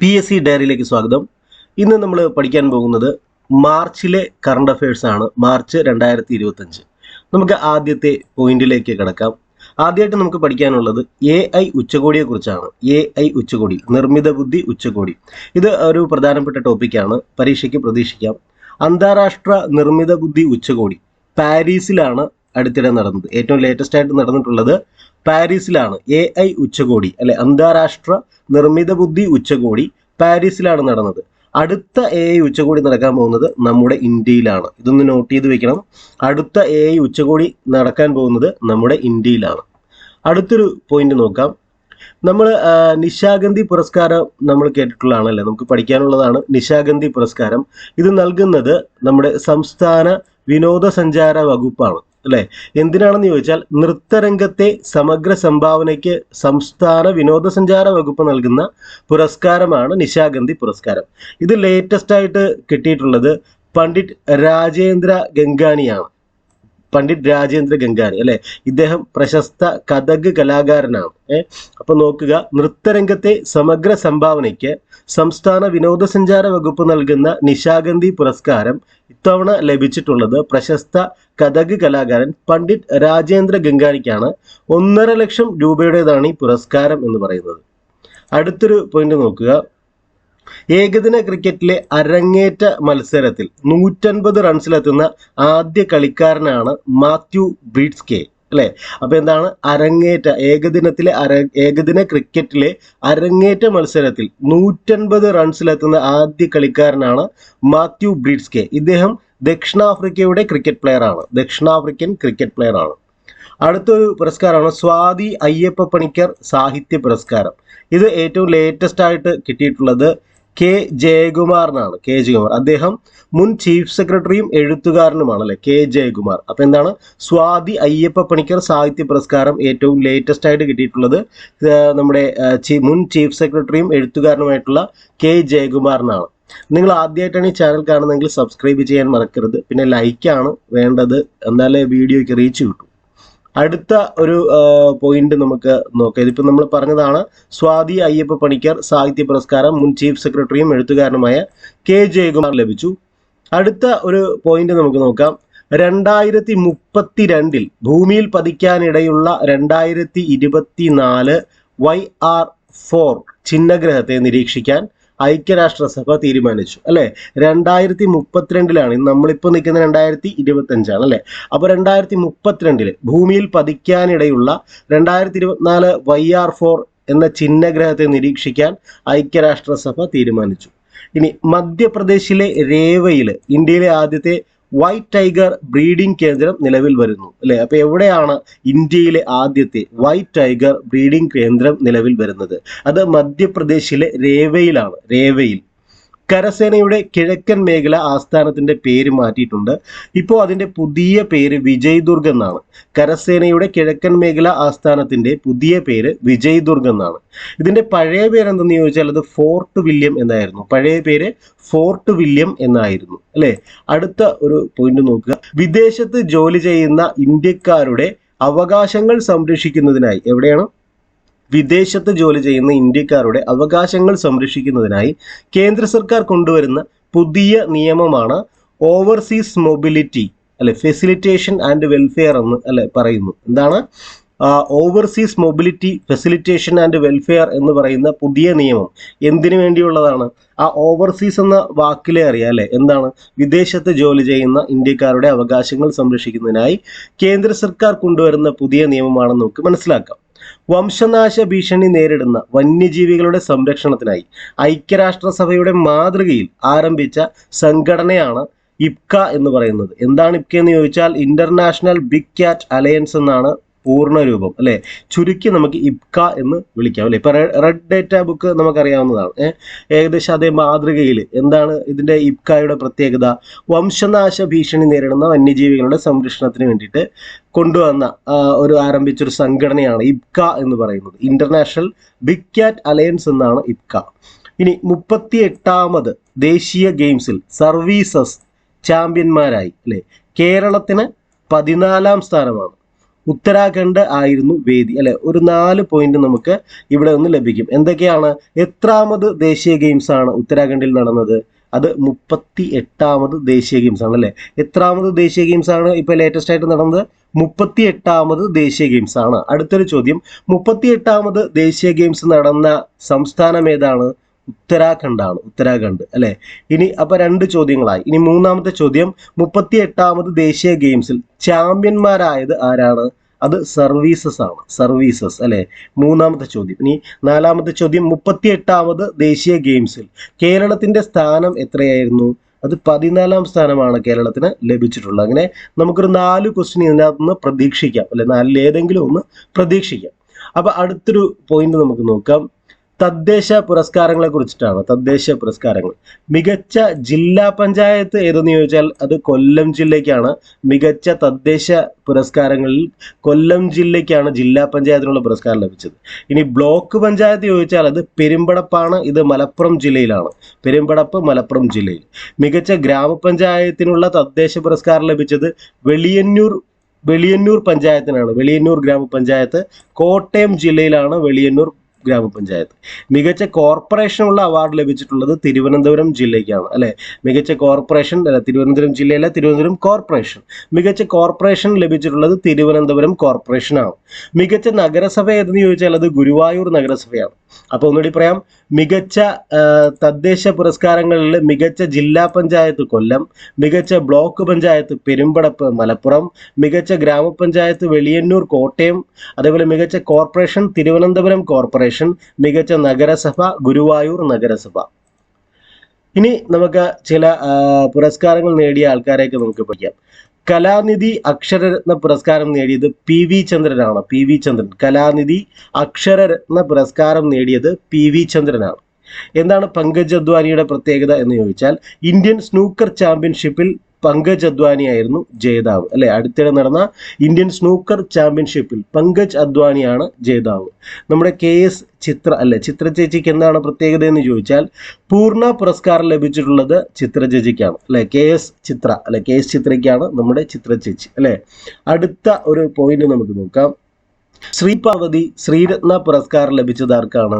PSC ഡയറിയിലേക്ക് സ്വാഗതം. ഇന്ന് നമ്മൾ പഠിക്കാൻ പോകുന്നത് മാർച്ചിലെ കറണ്ട് അഫയേഴ്സ് ആണ്. മാർച്ച് 2025. നമുക്ക് ആദ്യത്തെ പോയിന്റിലേക്ക് കിടക്കാം. ആദ്യമായിട്ട് നമുക്ക് പഠിക്കാനുള്ളത് AI ഉച്ചകോടിയെ കുറിച്ചാണ്. AI ഉച്ചകോടി, നിർമ്മിത ബുദ്ധി ഉച്ചകോടി. ഇത് ഒരു പ്രധാനപ്പെട്ട ടോപ്പിക്കാണ്, പരീക്ഷയ്ക്ക് പ്രതീക്ഷിക്കാം. അന്താരാഷ്ട്ര നിർമ്മിത ബുദ്ധി ഉച്ചകോടി പാരീസിലാണ് അടുത്തിടെ നടന്നത്. ഏറ്റവും ലേറ്റസ്റ്റ് ആയിട്ട് നടന്നിട്ടുള്ളത് പാരീസിലാണ്. AI ഉച്ചകോടി അല്ലെ, അന്താരാഷ്ട്ര നിർമ്മിത ബുദ്ധി ഉച്ചകോടി പാരീസിലാണ് നടന്നത്. അടുത്ത AI ഉച്ചകോടി നടക്കാൻ പോകുന്നത് നമ്മുടെ ഇന്ത്യയിലാണ്. ഇതൊന്ന് നോട്ട് ചെയ്ത് വെക്കണം. അടുത്ത AI ഉച്ചകോടി നടക്കാൻ പോകുന്നത് നമ്മുടെ ഇന്ത്യയിലാണ്. അടുത്തൊരു പോയിന്റ് നോക്കാം. നമ്മൾ നിശാഗന്ധി പുരസ്കാരം നമ്മൾ കേട്ടിട്ടുള്ളതാണല്ലേ, നമുക്ക് പഠിക്കാനുള്ളതാണ് നിശാഗന്ധി പുരസ്കാരം. ഇത് നൽകുന്നത് നമ്മുടെ സംസ്ഥാന വിനോദസഞ്ചാര വകുപ്പാണ് അല്ലെ. എന്തിനാണെന്ന് ചോദിച്ചാൽ നൃത്തരംഗത്തെ സമഗ്ര സംഭാവനയ്ക്ക് സംസ്ഥാന വിനോദസഞ്ചാര വകുപ്പ് നൽകുന്ന പുരസ്കാരമാണ് നിശാഗന്ധി പുരസ്കാരം. ഇത് ലേറ്റസ്റ്റ് ആയിട്ട് കിട്ടിയിട്ടുള്ളത് പണ്ഡിറ്റ് രാജേന്ദ്ര ഗംഗാണിയാണ്. പണ്ഡിറ്റ് രാജേന്ദ്ര ഗംഗാനി അല്ലെ, ഇദ്ദേഹം പ്രശസ്ത കഥക് കലാകാരനാണ്. അപ്പൊ നോക്കുക, നൃത്തരംഗത്തെ സമഗ്ര സംഭാവനയ്ക്ക് സംസ്ഥാന വിനോദസഞ്ചാര വകുപ്പ് നൽകുന്ന നിശാഗന്ധി പുരസ്കാരം ഇത്തവണ ലഭിച്ചിട്ടുള്ളത് പ്രശസ്ത കഥക് കലാകാരൻ പണ്ഡിറ്റ് രാജേന്ദ്ര ഗംഗാനിക്കാണ്. 1.5 ലക്ഷം രൂപയുടേതാണ് ഈ പുരസ്കാരം എന്ന് പറയുന്നത്. അടുത്തൊരു പോയിന്റ് നോക്കുക. ഏകദിന ക്രിക്കറ്റിലെ അരങ്ങേറ്റ മത്സരത്തിൽ 150 റൺസിലെത്തുന്ന ആദ്യ കളിക്കാരനാണ് മാത്യു ബ്രീഡ്സ്കെ അല്ലെ. അപ്പൊ എന്താണ് അരങ്ങേറ്റ, ഏകദിന ക്രിക്കറ്റിലെ അരങ്ങേറ്റ മത്സരത്തിൽ 150 റൺസിലെത്തുന്ന ആദ്യ കളിക്കാരനാണ് മാത്യു ബ്രീഡ്സ്കെ. ഇദ്ദേഹം ദക്ഷിണാഫ്രിക്കയുടെ ക്രിക്കറ്റ് പ്ലെയർ ആണ്, ദക്ഷിണാഫ്രിക്കൻ ക്രിക്കറ്റ് പ്ലെയർ ആണ്. അടുത്തൊരു പുരസ്കാരമാണ് സ്വാതി അയ്യപ്പ പണിക്കർ സാഹിത്യ പുരസ്കാരം. ഇത് ഏറ്റവും ലേറ്റസ്റ്റ് ആയിട്ട് കിട്ടിയിട്ടുള്ളത് കെ ജയകുമാറിനാണ്. കെ ജയകുമാർ, അദ്ദേഹം മുൻ ചീഫ് സെക്രട്ടറിയും എഴുത്തുകാരനുമാണ് അല്ലെ, കെ ജയകുമാർ. അപ്പൊ എന്താണ് സ്വാതി അയ്യപ്പ പണിക്കർ സാഹിത്യ പുരസ്കാരം ഏറ്റവും ലേറ്റസ്റ്റ് ആയിട്ട് കിട്ടിയിട്ടുള്ളത് നമ്മുടെ മുൻ ചീഫ് സെക്രട്ടറിയും എഴുത്തുകാരനുമായിട്ടുള്ള കെ ജയകുമാറിനാണ്. നിങ്ങൾ ആദ്യമായിട്ടാണ് ഈ ചാനൽ കാണുന്നതെങ്കിൽ സബ്സ്ക്രൈബ് ചെയ്യാൻ മറക്കരുത്. പിന്നെ ലൈക്കാണ് വേണ്ടത്, എന്നാലേ വീഡിയോയ്ക്ക് റീച്ച് കിട്ടും. അടുത്ത ഒരു പോയിന്റ് നമുക്ക് നോക്കാം. ഇതിപ്പോൾ നമ്മൾ പറഞ്ഞതാണ് സ്വാതി അയ്യപ്പ പണിക്കർ സാഹിത്യ പുരസ്കാരം മുൻ ചീഫ് സെക്രട്ടറിയും എഴുത്തുകാരനുമായ കെ ജയകുമാർ ലഭിച്ചു. അടുത്ത ഒരു പോയിന്റ് നമുക്ക് നോക്കാം. 2032 ഭൂമിയിൽ പതിക്കാനിടയുള്ള 2024 YR4 ചിഹ്നഗ്രഹത്തെ നിരീക്ഷിക്കാൻ ഐക്യരാഷ്ട്രസഭ തീരുമാനിച്ചു അല്ലെ. 2032 നമ്മളിപ്പോൾ നിൽക്കുന്ന 2025 അല്ലെ. അപ്പൊ 2032 ഭൂമിയിൽ പതിക്കാനിടയുള്ള 2024 YR4 എന്ന ചിഹ്നഗ്രഹത്തെ നിരീക്ഷിക്കാൻ ഐക്യരാഷ്ട്രസഭ തീരുമാനിച്ചു. ഇനി മധ്യപ്രദേശിലെ രേവയിൽ ഇന്ത്യയിലെ ആദ്യത്തെ വൈറ്റ് ടൈഗർ ബ്രീഡിംഗ് കേന്ദ്രം നിലവിൽ വരുന്നു അല്ലെ. അപ്പൊ എവിടെയാണ് ഇന്ത്യയിലെ ആദ്യത്തെ വൈറ്റ് ടൈഗർ ബ്രീഡിംഗ് കേന്ദ്രം നിലവിൽ വരുന്നത്? അത് മധ്യപ്രദേശിലെ രേവയിലാണ്. രേവയിൽ കരസേനയുടെ കിഴക്കൻ മേഖല ആസ്ഥാനത്തിന്റെ പേര് മാറ്റിയിട്ടുണ്ട്. ഇപ്പോൾ അതിന്റെ പുതിയ പേര് വിജയ് ദുർഗ് എന്നാണ്. കരസേനയുടെ കിഴക്കൻ മേഖല ആസ്ഥാനത്തിന്റെ പുതിയ പേര് വിജയ് ദുർഗ് എന്നാണ്. ഇതിന്റെ പഴയ പേര് എന്തെന്ന് ചോദിച്ചാൽ അത് ഫോർട്ട് വില്യം എന്നായിരുന്നു. പഴയ പേര് ഫോർട്ട് വില്യം എന്നായിരുന്നു അല്ലെ. അടുത്ത ഒരു പോയിന്റ് നോക്കുക. വിദേശത്ത് ജോലി ചെയ്യുന്ന ഇന്ത്യക്കാരുടെ അവകാശങ്ങൾ സംരക്ഷിക്കുന്നതിനായി, എവിടെയാണ് വിദേശത്ത് ജോലി ചെയ്യുന്ന ഇന്ത്യക്കാരുടെ അവകാശങ്ങൾ സംരക്ഷിക്കുന്നതിനായി കേന്ദ്ര സർക്കാർ കൊണ്ടുവരുന്ന പുതിയ നിയമമാണ് ഓവർസീസ് മൊബിലിറ്റി അല്ലെ, ഫെസിലിറ്റേഷൻ ആൻഡ് വെൽഫെയർ എന്ന് അല്ലെ പറയുന്നു. എന്താണ് overseas mobility facilitation and welfare എന്ന് പറയുന്ന പുതിയ നിയമം എന്തിനു വേണ്ടിയുള്ളതാണ്? ആ ഓവർസീസ് എന്ന വാക്കിലെ അറിയാം അല്ലെ, എന്താണ് വിദേശത്ത് ജോലി ചെയ്യുന്ന ഇന്ത്യക്കാരുടെ അവകാശങ്ങൾ സംരക്ഷിക്കുന്നതിനായി കേന്ദ്ര സർക്കാർ കൊണ്ടുവരുന്ന പുതിയ നിയമമാണെന്ന് നമുക്ക് മനസ്സിലാക്കാം. വംശനാശ ഭീഷണി നേരിടുന്ന വന്യജീവികളുടെ സംരക്ഷണത്തിനായി ഐക്യരാഷ്ട്രസഭയുടെ മാതൃകയിൽ ആരംഭിച്ച സംഘടനയാണ് ഇപ്ക എന്ന് പറയുന്നത്. എന്താണ് ഇപ്ക എന്ന് ചോദിച്ചാൽ ഇന്റർനാഷണൽ ബിഗ് ക്യാറ്റ് അലയൻസ് എന്നാണ് പൂർണ്ണരൂപം അല്ലെ. ചുരുക്കി നമുക്ക് ഇപ്ക എന്ന് വിളിക്കാം അല്ലെ. ഇപ്പൊ റെഡ് ഡേറ്റ ബുക്ക് നമുക്കറിയാവുന്നതാണ്. ഏകദേശം അതേ മാതൃകയിൽ എന്താണ് ഇതിന്റെ ഇപ്കയുടെ പ്രത്യേകത? വംശനാശ ഭീഷണി നേരിടുന്ന വന്യജീവികളുടെ സംരക്ഷണത്തിന് വേണ്ടിയിട്ട് കൊണ്ടുവന്ന ആരംഭിച്ചൊരു സംഘടനയാണ് ഇപ്ക എന്ന് പറയുന്നത്. ഇന്റർനാഷണൽ ബിഗ് ക്യാറ്റ് അലയൻസ് എന്നാണ് ഇപ്ക. ഇനി 38ാമത് ദേശീയ ഗെയിംസിൽ സർവീസസ് ചാമ്പ്യന്മാരായി അല്ലെ. കേരളത്തിന് 14ാം സ്ഥാനമാണ്. ഉത്തരാഖണ്ഡ് ആയിരുന്നു വേദി അല്ലെ. ഒരു 4 പോയിന്റ് നമുക്ക് ഇവിടെ നിന്ന് ലഭിക്കും. എന്തൊക്കെയാണ്? എത്രാമത് ദേശീയ ഗെയിംസ് ആണ് ഉത്തരാഖണ്ഡിൽ നടന്നത്? അത് 38ാമത് ദേശീയ ഗെയിംസ് ആണ് അല്ലെ. എത്രാമത് ദേശീയ ഗെയിംസ് ആണ് ഇപ്പൊ ലേറ്റസ്റ്റ് ആയിട്ട് നടന്നത്? 38ാമത് ദേശീയ ഗെയിംസ് ആണ്. അടുത്തൊരു ചോദ്യം, 38ാമത് ദേശീയ ഗെയിംസ് നടന്ന സംസ്ഥാനം ഏതാണ്? ഉത്തരാഖണ്ഡാണ്. ഉത്തരാഖണ്ഡ് അല്ലെ. ഇനി അപ്പൊ 2 ചോദ്യങ്ങളായി. ഇനി മൂന്നാമത്തെ ചോദ്യം, 38ാമത് ദേശീയ ഗെയിംസിൽ ചാമ്പ്യന്മാരായത് ആരാണ്? അത് സർവീസസ് ആണ്. സർവീസസ് അല്ലെ. മൂന്നാമത്തെ ചോദ്യം. ഇനി 4ാമത്തെ ചോദ്യം, 38ാമത് ദേശീയ ഗെയിംസിൽ കേരളത്തിന്റെ സ്ഥാനം എത്രയായിരുന്നു? അത് 14ാം സ്ഥാനമാണ് കേരളത്തിന് ലഭിച്ചിട്ടുള്ളത്. അങ്ങനെ നമുക്കൊരു 4 ക്വസ്റ്റ്യൻ ഇതിനകത്ത് നിന്ന് പ്രതീക്ഷിക്കാം അല്ലെ. 4 ഏതെങ്കിലും ഒന്ന് പ്രതീക്ഷിക്കാം. അപ്പൊ അടുത്തൊരു പോയിന്റ് നമുക്ക് നോക്കാം. തദ്ദേശ പുരസ്കാരങ്ങളെ കുറിച്ചിട്ടാണ്. തദ്ദേശ പുരസ്കാരങ്ങൾ. മികച്ച ജില്ലാ പഞ്ചായത്ത് ഏതെന്ന് ചോദിച്ചാൽ അത് കൊല്ലം ജില്ലയ്ക്കാണ്. മികച്ച തദ്ദേശ പുരസ്കാരങ്ങളിൽ കൊല്ലം ജില്ലയ്ക്കാണ് ജില്ലാ പഞ്ചായത്തിനുള്ള പുരസ്കാരം ലഭിച്ചത്. ഇനി ബ്ലോക്ക് പഞ്ചായത്ത് ചോദിച്ചാൽ അത് പെരുമ്പടപ്പാണ്. ഇത് മലപ്പുറം ജില്ലയിലാണ്. പെരുമ്പടപ്പ് മലപ്പുറം ജില്ലയിൽ. മികച്ച ഗ്രാമപഞ്ചായത്തിനുള്ള തദ്ദേശ പുരസ്കാരം ലഭിച്ചത് വെളിയന്നൂർ പഞ്ചായത്തിനാണ്. വെളിയന്നൂർ ഗ്രാമപഞ്ചായത്ത് കോട്ടയം ജില്ലയിലാണ്. വെളിയന്നൂർ ഗ്രാമപഞ്ചായത്ത്. മികച്ച കോർപ്പറേഷനുള്ള അവാർഡ് ലഭിച്ചിട്ടുള്ളത് തിരുവനന്തപുരം ജില്ലയ്ക്കാണ് അല്ലെ. മികച്ച കോർപ്പറേഷൻ തിരുവനന്തപുരം ജില്ലയിലെ തിരുവനന്തപുരം കോർപ്പറേഷൻ. മികച്ച കോർപ്പറേഷൻ ലഭിച്ചിട്ടുള്ളത് തിരുവനന്തപുരം കോർപ്പറേഷനാണ്. മികച്ച നഗരസഭ ഏതെന്ന് ചോദിച്ചാൽ അത് ഗുരുവായൂർ നഗരസഭയാണ്. അപ്പൊ ഒന്നുകൂടി പറയാം. മികച്ച തദ്ദേശ പുരസ്കാരങ്ങളിൽ മികച്ച ജില്ലാ പഞ്ചായത്ത് കൊല്ലം, മികച്ച ബ്ലോക്ക് പഞ്ചായത്ത് പെരുമ്പടപ്പ് മലപ്പുറം, മികച്ച ഗ്രാമപഞ്ചായത്ത് വെളിയന്നൂർ കോട്ടയം, അതേപോലെ മികച്ച കോർപ്പറേഷൻ തിരുവനന്തപുരം കോർപ്പറേഷൻ, മികച്ച നഗരസഭ ഗുരുവായൂർ നഗരസഭ. ഇനി നമുക്ക് ചില പുരസ്കാരങ്ങൾ നേടിയ ആൾക്കാരെയൊക്കെ നമുക്ക് പഠിക്കാം. കലാനിധി അക്ഷരരത്ന പുരസ്കാരം നേടിയത് PV ചന്ദ്രനാണ്. PV ചന്ദ്രൻ. കലാനിധി അക്ഷരരത്ന പുരസ്കാരം നേടിയത് PV ചന്ദ്രനാണ്. എന്താണ് പങ്കജ് അദ്വാനിയുടെ പ്രത്യേകത എന്ന് ചോദിച്ചാൽ ഇന്ത്യൻ സ്നൂക്കർ ചാമ്പ്യൻഷിപ്പിൽ പങ്കജ് അദ്വാനി ആയിരുന്നു ജേതാവ് അല്ലെ. അടുത്തിടെ നടന്ന ഇന്ത്യൻ സ്നൂക്കർ ചാമ്പ്യൻഷിപ്പിൽ പങ്കജ് അദ്വാനിയാണ് ജേതാവ്. നമ്മുടെ KS ചിത്ര അല്ലെ. ചിത്ര ചേച്ചിക്ക് എന്താണ് പ്രത്യേകത എന്ന് ചോദിച്ചാൽ പൂർണ്ണ പുരസ്കാരം ലഭിച്ചിട്ടുള്ളത് ചിത്ര ചേച്ചിക്കാണ് അല്ലെ. KS ചിത്ര അല്ലെ. KS ചിത്രയ്ക്കാണ് നമ്മുടെ ചിത്ര ചേച്ചി അല്ലെ. അടുത്ത ഒരു പോയിന്റ് നമുക്ക് നോക്കാം. ശ്രീ പാർവതി ശ്രീരത്ന പുരസ്കാരം ലഭിച്ചത് ആർക്കാണ്?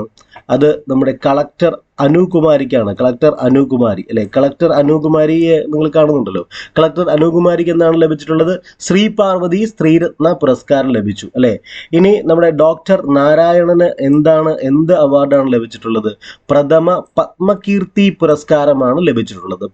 അത് നമ്മുടെ കളക്ടർ അനുകുമാരിക്കാണ്. കളക്ടർ അനുകുമാരി അല്ലെ. കളക്ടർ അനുകുമാരിയെ നിങ്ങൾ കാണുന്നുണ്ടല്ലോ. കളക്ടർ അനുകുമാരിക്ക് എന്താണ് ലഭിച്ചിട്ടുള്ളത്? ശ്രീ പാർവതി ശ്രീരത്ന പുരസ്കാരം ലഭിച്ചു അല്ലെ. ഇനി നമ്മുടെ ഡോക്ടർ നാരായണന് എന്ത് അവാർഡാണ് ലഭിച്ചിട്ടുള്ളത്? പ്രഥമ പത്മകീർത്തി പുരസ്കാരമാണ് ലഭിച്ചിട്ടുള്ളത്.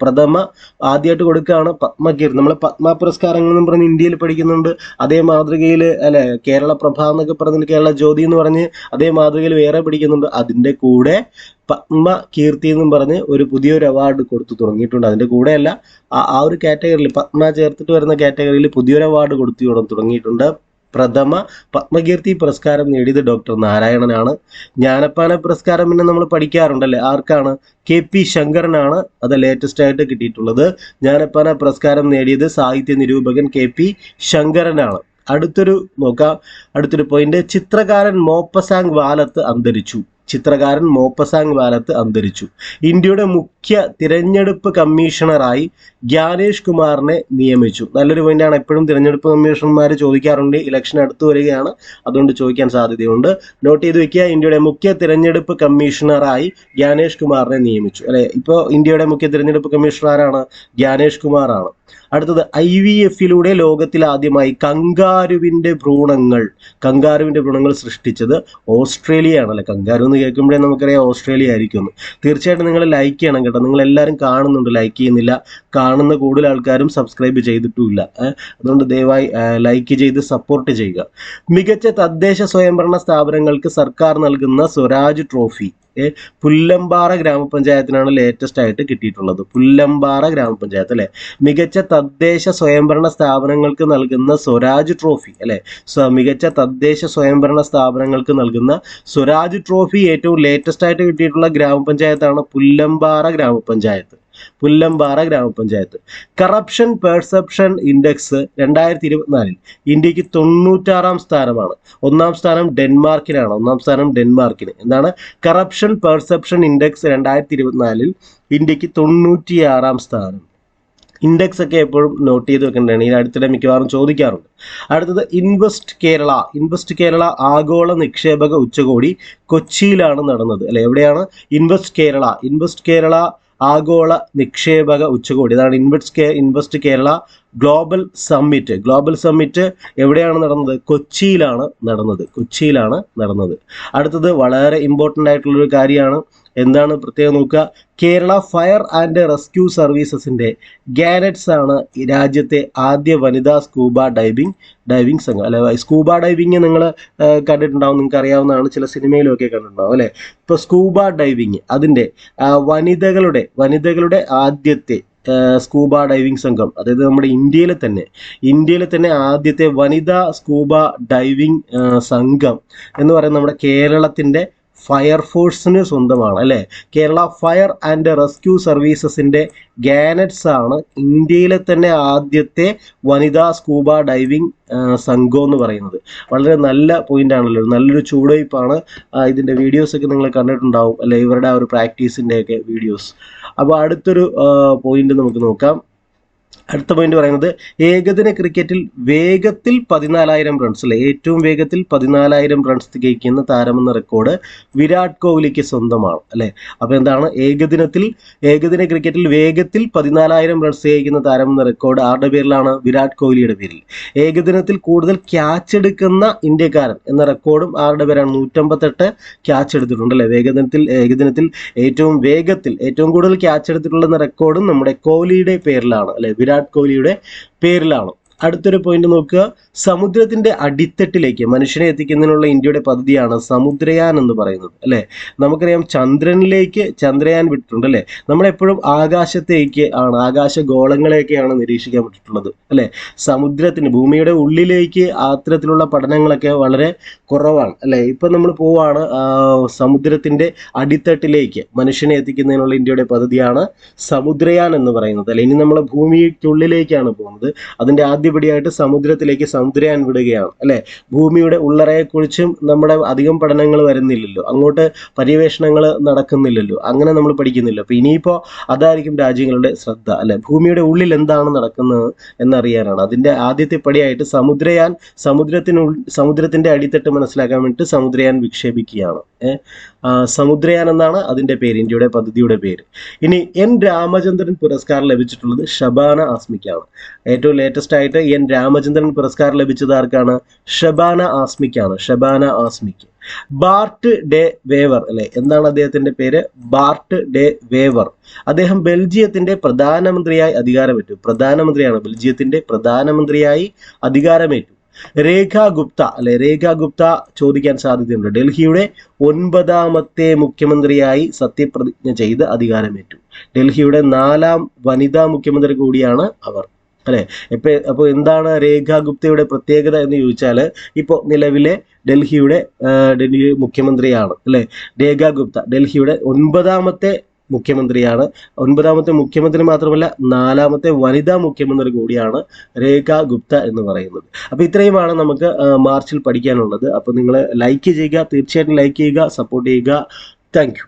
ആദ്യമായിട്ട് കൊടുക്കുകയാണ് പത്മകീർത്തി. നമ്മൾ പത്മ പുരസ്കാരങ്ങൾ എന്ന് പറഞ്ഞ് ഇന്ത്യയിൽ പഠിക്കുന്നുണ്ട്. അതേ മാതൃകയിൽ അല്ലെ കേരള പ്രഭ എന്നൊക്കെ പറഞ്ഞിട്ട് കേരള ജ്യോതി എന്ന് പറഞ്ഞ് അതേ മാതൃകയിൽ വേറെ പഠിക്കുന്നുണ്ട്. അതിൻ്റെ കൂടെ പത്മകീർത്തി എന്നും പറഞ്ഞ് ഒരു പുതിയൊരു അവാർഡ് കൊടുത്തു തുടങ്ങിയിട്ടുണ്ട്. അതിൻ്റെ കൂടെയല്ല, ആ ഒരു കാറ്റഗറിയിൽ പത്മ ചേർത്തിട്ട് വരുന്ന കാറ്റഗറിയിൽ പുതിയൊരു അവാർഡ് കൊടുത്തു തുടങ്ങിയിട്ടുണ്ട്. പ്രഥമ പത്മകീർത്തി പുരസ്കാരം നേടിയത് ഡോക്ടർ നാരായണനാണ്. ജ്ഞാനപ്പാന പുരസ്കാരം പിന്നെ നമ്മൾ പഠിക്കാറുണ്ടല്ലേ. ആർക്കാണ്? KP ശങ്കരനാണ് അത് ലേറ്റസ്റ്റ് ആയിട്ട് കിട്ടിയിട്ടുള്ളത്. ജ്ഞാനപ്പാന പുരസ്കാരം നേടിയത് സാഹിത്യ നിരൂപകൻ KP ശങ്കരനാണ്. അടുത്തൊരു പോയിന്റ്, ചിത്രകാരൻ മോപ്പസാങ് വാലത്ത് അന്തരിച്ചു. ഇന്ത്യയുടെ മുഖ്യ തിരഞ്ഞെടുപ്പ് കമ്മീഷണറായി ജ്ഞാനേഷ് കുമാറിനെ നിയമിച്ചു. നല്ലൊരു പോയിന്റാണ്. എപ്പോഴും തിരഞ്ഞെടുപ്പ് കമ്മീഷണർമാർ ചോദിക്കാറുണ്ട്. ഇലക്ഷൻ അടുത്ത് വരികയാണ്, അതുകൊണ്ട് ചോദിക്കാൻ സാധ്യതയുണ്ട്. നോട്ട് ചെയ്ത് വെക്കുക. ഇന്ത്യയുടെ മുഖ്യ തിരഞ്ഞെടുപ്പ് കമ്മീഷണറായി ജ്ഞാനേഷ് കുമാറിനെ നിയമിച്ചു അല്ലെ. ഇപ്പോൾ ഇന്ത്യയുടെ മുഖ്യ തിരഞ്ഞെടുപ്പ് കമ്മീഷണർ ആരാണ്? ജ്ഞാനേഷ് കുമാറാണ്. അടുത്തത് IVF-ലൂടെ ലോകത്തിൽ ആദ്യമായി കങ്കാരുവിന്റെ ഭ്രൂണങ്ങൾ സൃഷ്ടിച്ചത് ഓസ്ട്രേലിയയാണ് അല്ലെ. കങ്കാരു എന്ന് കേൾക്കുമ്പോഴേ നമുക്കറിയാം ഓസ്ട്രേലിയ ആയിരിക്കും. തീർച്ചയായിട്ടും നിങ്ങൾ ലൈക്ക് ചെയ്യണം കേട്ടോ. നിങ്ങൾ എല്ലാവരും കാണുന്നുണ്ട്, ലൈക്ക് ചെയ്യുന്നില്ല. കാണുന്ന കൂടുതൽ ആൾക്കാരും സബ്സ്ക്രൈബ് ചെയ്തിട്ടുമില്ല. അതുകൊണ്ട് ദയവായി ലൈക്ക് ചെയ്ത് സപ്പോർട്ട് ചെയ്യുക. മികച്ച തദ്ദേശ സ്വയംഭരണ സ്ഥാപനങ്ങൾക്ക് സർക്കാർ നൽകുന്ന സ്വരാജ് ട്രോഫി പുല്ലമ്പാറ ഗ്രാമപഞ്ചായത്തിനാണ് ലേറ്റസ്റ്റ് ആയിട്ട് കിട്ടിയിട്ടുള്ളത്. പുല്ലമ്പാറ ഗ്രാമപഞ്ചായത്ത് അല്ലെ. മികച്ച തദ്ദേശ സ്വയംഭരണ സ്ഥാപനങ്ങൾക്ക് നൽകുന്ന സ്വരാജ് ട്രോഫി അല്ലെ. മികച്ച തദ്ദേശ സ്വയംഭരണ സ്ഥാപനങ്ങൾക്ക് നൽകുന്ന സ്വരാജ് ട്രോഫി ഏറ്റവും ലേറ്റസ്റ്റ് ആയിട്ട് കിട്ടിയിട്ടുള്ള ഗ്രാമപഞ്ചായത്താണ് പുല്ലമ്പാറ ഗ്രാമപഞ്ചായത്ത്. കറപ്ഷൻ പെർസെപ്ഷൻ ഇൻഡെക്സ് 2024 ഇന്ത്യക്ക് 96ാം സ്ഥാനമാണ്. ഒന്നാം സ്ഥാനം ഡെൻമാർക്കിന്. എന്താണ്? കറപ്ഷൻ പെർസെപ്ഷൻ ഇൻഡെക്സ് 2024 ഇന്ത്യക്ക് 96ാം സ്ഥാനം. ഇൻഡെക്സ് ഒക്കെ എപ്പോഴും നോട്ട് ചെയ്ത് വെക്കേണ്ടതാണ്. ഈ അടുത്തിടെ മിക്കവാറും ചോദിക്കാറുണ്ട്. അടുത്തത് ഇൻവെസ്റ്റ് കേരള ആഗോള നിക്ഷേപക ഉച്ചകോടി കൊച്ചിയിലാണ് നടന്നത് അല്ലെ. എവിടെയാണ്? ഇൻവെസ്റ്റ് കേരള ആഗോള നിക്ഷേപക ഉച്ചകോടി, അതാണ് ഇൻവെസ്റ്റ് കേരള ഗ്ലോബൽ സമ്മിറ്റ് എവിടെയാണ് നടന്നത്? കൊച്ചിയിലാണ് നടന്നത്. അടുത്തത് വളരെ ഇമ്പോർട്ടൻ്റ് ആയിട്ടുള്ളൊരു കാര്യമാണ്. എന്താണ് പ്രത്യേകം നോക്കുക? കേരള ഫയർ ആൻഡ് റെസ്ക്യൂ സർവീസസിന്റെ ഗാനറ്റ്സ് ആണ് ഈ രാജ്യത്തെ ആദ്യ വനിതാ സ്കൂബ ഡൈവിംഗ് സംഘം അല്ലെ. സ്കൂബ ഡൈവിംഗ് നിങ്ങൾ കണ്ടിട്ടുണ്ടാവും, നിങ്ങൾക്ക് അറിയാവുന്നതാണ്, ചില സിനിമയിലൊക്കെ കണ്ടിട്ടുണ്ടാവും അല്ലെ. ഇപ്പോൾ സ്കൂബ ഡൈവിംഗ് അതിൻ്റെ വനിതകളുടെ ആദ്യത്തെ സ്കൂബ ഡൈവിംഗ് സംഘം, അതായത് നമ്മുടെ ഇന്ത്യയിലെ തന്നെ ആദ്യത്തെ വനിതാ സ്കൂബ ഡൈവിംഗ് സംഘം എന്ന് പറയുന്നത് നമ്മുടെ കേരളത്തിൻ്റെ ഫയർഫോഴ്സിന് സ്വന്തമാണ് അല്ലേ. കേരള ഫയർ ആൻഡ് റെസ്ക്യൂ സർവീസസിന്റെ ഗാനറ്റ്സ് ആണ് ഇന്ത്യയിലെ തന്നെ ആദ്യത്തെ വനിതാ സ്കൂബ ഡൈവിംഗ് സംഘം എന്ന് പറയുന്നത്. വളരെ നല്ല പോയിന്റ് ആണല്ലോ, നല്ലൊരു ചൂടുവയ്പ്പാണ്. ഇതിന്റെ വീഡിയോസ് ഒക്കെ നിങ്ങൾ കണ്ടിട്ടുണ്ടാവും അല്ലെ, ഇവരുടെ ആ ഒരു പ്രാക്ടീസിന്റെ ഒക്കെ വീഡിയോസ്. അപ്പോൾ അടുത്തൊരു പോയിന്റ് നമുക്ക് നോക്കാം. അടുത്ത പോയിന്റ് പറയുന്നത് ഏകദിന ക്രിക്കറ്റിൽ വേഗത്തിൽ 14,000 റൺസ് അല്ലെ, ഏറ്റവും വേഗത്തിൽ 14,000 റൺസ് തികയ്ക്കുന്ന താരമെന്ന റെക്കോർഡ് വിരാട് കോഹ്ലിക്ക് സ്വന്തമാണ് അല്ലെ. അപ്പൊ എന്താണ്? ഏകദിന ക്രിക്കറ്റിൽ വേഗത്തിൽ 14,000 റൺസ് തികയ്ക്കുന്ന താരമെന്ന റെക്കോർഡ് ആരുടെ പേരിലാണ്? വിരാട് കോഹ്ലിയുടെ പേരിൽ. ഏകദിനത്തിൽ കൂടുതൽ ക്യാച്ച് എടുക്കുന്ന ഇന്ത്യക്കാരൻ എന്ന റെക്കോർഡും ആരുടെ പേരാണ്? 158 ക്യാച്ച് എടുത്തിട്ടുണ്ട് അല്ലെ. ഏകദിനത്തിൽ ഏറ്റവും കൂടുതൽ ക്യാച്ച് എടുത്തിട്ടുള്ള റെക്കോർഡും നമ്മുടെ കോഹ്ലിയുടെ പേരിലാണ് അല്ലെ, വിരാട് കോഹ്ലിയുടെ പേരിലാണ്. അടുത്തൊരു പോയിന്റ് നോക്കുക. സമുദ്രത്തിന്റെ അടിത്തട്ടിലേക്ക് മനുഷ്യനെ എത്തിക്കുന്നതിനുള്ള ഇന്ത്യയുടെ പദ്ധതിയാണ് സമുദ്രയാൻ എന്ന് പറയുന്നത് അല്ലെ. നമുക്കറിയാം ചന്ദ്രനിലേക്ക് ചന്ദ്രയാൻ വിട്ടിട്ടുണ്ട് അല്ലെ. നമ്മളെപ്പോഴും ആകാശഗോളങ്ങളെയൊക്കെയാണ് നിരീക്ഷിക്കാൻ പറ്റിയിട്ടുള്ളത് അല്ലെ. ഭൂമിയുടെ ഉള്ളിലേക്ക് അത്തരത്തിലുള്ള പഠനങ്ങളൊക്കെ വളരെ കുറവാണ് അല്ലെ. ഇപ്പൊ നമ്മൾ പോവാണ് സമുദ്രത്തിന്റെ അടിത്തട്ടിലേക്ക് മനുഷ്യനെ എത്തിക്കുന്നതിനുള്ള ഇന്ത്യയുടെ പദ്ധതിയാണ് സമുദ്രയാൻ എന്ന് പറയുന്നത് അല്ലെ. ഇനി നമ്മൾ ഭൂമിക്കുള്ളിലേക്കാണ് പോകുന്നത്. അതിന്റെ ആദ്യപടിയായിട്ട് സമുദ്രയാൻ വിടുകയാണ് അല്ലെ. ഭൂമിയുടെ ഉള്ളറയെക്കുറിച്ചും നമ്മുടെ അധികം പഠനങ്ങൾ വരുന്നില്ലല്ലോ, അങ്ങോട്ട് പര്യവേഷണങ്ങൾ നടക്കുന്നില്ലല്ലോ, അങ്ങനെ നമ്മൾ പഠിക്കുന്നില്ല. അപ്പൊ ഇനിയിപ്പോ അതായിരിക്കും രാജ്യങ്ങളുടെ ശ്രദ്ധ അല്ലെ. ഭൂമിയുടെ ഉള്ളിൽ എന്താണ് നടക്കുന്നത് എന്നറിയാനാണ്. അതിന്റെ ആദ്യത്തെ പടിയായിട്ട് സമുദ്രത്തിന്റെ അടിത്തട്ട് മനസ്സിലാക്കാൻ വേണ്ടിയിട്ട് സമുദ്രയാൻ വിക്ഷേപിക്കുകയാണ്. സമുദ്രയാൻ എന്നാണ് അതിന്റെ പേര്, ഇന്ത്യയുടെ പദ്ധതിയുടെ പേര്. ഇനി എൻ രാമചന്ദ്രൻ പുരസ്കാരം ലഭിച്ചിട്ടുള്ളത് ഷബാന ആസ്മിക്കാണ്. ഏറ്റവും ലേറ്റസ്റ്റ് ആയിട്ട് എൻ രാമചന്ദ്രൻ പുരസ്കാരം ലഭിച്ചത് ആർക്കാണ്? ഷബാന ആസ്മിക്ക്. ബാർട്ട് ഡെ വേവർ അല്ലെ, എന്താണ് അദ്ദേഹത്തിന്റെ പേര്? ബാർട്ട് ഡെ വേവർ. അദ്ദേഹം ബെൽജിയത്തിന്റെ പ്രധാനമന്ത്രിയായി അധികാരമേറ്റു. രേഖ ഗുപ്ത ചോദിക്കാൻ സാധ്യതയുണ്ട്. ഡൽഹിയുടെ 9ാമത്തെ മുഖ്യമന്ത്രിയായി സത്യപ്രതിജ്ഞ ചെയ്ത് അധികാരമേറ്റു. ഡൽഹിയുടെ 4ാം വനിതാ മുഖ്യമന്ത്രി കൂടിയാണ് അവർ അല്ലെ. അപ്പോൾ എന്താണ് രേഖ ഗുപ്തയുടെ പ്രത്യേകത എന്ന് ചോദിച്ചാൽ, ഇപ്പോൾ നിലവിലെ ഡൽഹി മുഖ്യമന്ത്രിയാണ് അല്ലെ രേഖ ഗുപ്ത. ഡൽഹിയുടെ 9ാമത്തെ മുഖ്യമന്ത്രിയാണ്. 9ാമത്തെ മുഖ്യമന്ത്രി മാത്രമല്ല 4ാമത്തെ വനിതാ മുഖ്യമന്ത്രി കൂടിയാണ് രേഖ ഗുപ്ത എന്ന് പറയുന്നത്. അപ്പോൾ ഇത്രയുമാണ് നമുക്ക് മാർച്ചിൽ പഠിക്കാനുള്ളത്. അപ്പോൾ നിങ്ങൾ ലൈക്ക് ചെയ്യുക, തീർച്ചയായിട്ടും ലൈക്ക് ചെയ്യുക, സപ്പോർട്ട് ചെയ്യുക. Thank you.